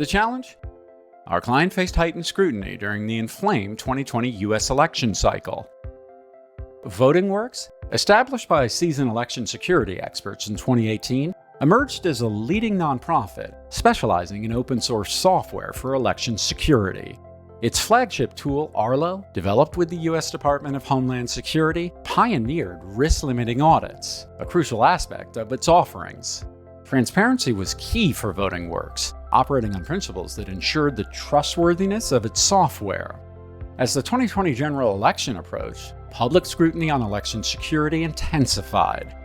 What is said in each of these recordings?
The challenge? Our client faced heightened scrutiny during the inflamed 2020 U.S. election cycle. VotingWorks, established by seasoned election security experts in 2018, emerged as a leading nonprofit specializing in open-source software for election security. Its flagship tool, Arlo, developed with the U.S. Department of Homeland Security, pioneered risk-limiting audits, a crucial aspect of its offerings. Transparency was key for VotingWorks, operating on principles that ensured the trustworthiness of its software. As the 2020 general election approached, public scrutiny on election security intensified,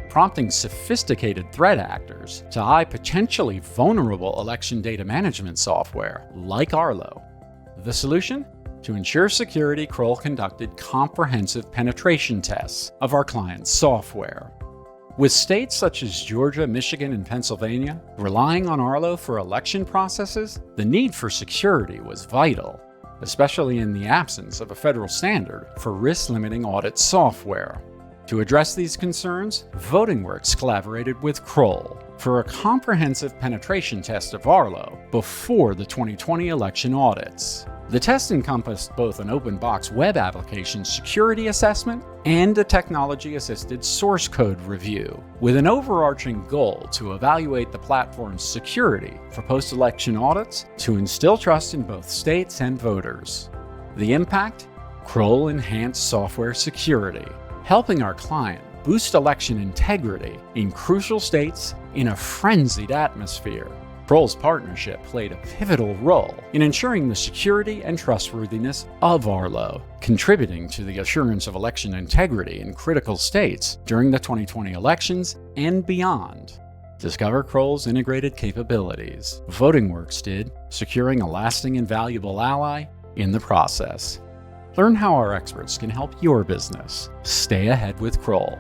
prompting sophisticated threat actors to eye potentially vulnerable election data management software like Arlo. The solution? To ensure security, Kroll conducted comprehensive penetration tests of our client's software. With states such as Georgia, Michigan, and Pennsylvania relying on Arlo for election processes, the need for security was vital, especially in the absence of a federal standard for risk-limiting audit software. To address these concerns, VotingWorks collaborated with Kroll for a comprehensive penetration test of Arlo before the 2020 election audits. The test encompassed both an open-box web application security assessment and a technology-assisted source code review, with an overarching goal to evaluate the platform's security for post-election audits to instill trust in both states and voters. The impact? Kroll enhanced software security, helping our client boost election integrity in crucial states in a frenzied atmosphere. Kroll's partnership played a pivotal role in ensuring the security and trustworthiness of Arlo, contributing to the assurance of election integrity in critical states during the 2020 elections and beyond. Discover Kroll's integrated capabilities. VotingWorks did, securing a lasting and valuable ally in the process. Learn how our experts can help your business stay ahead with Kroll.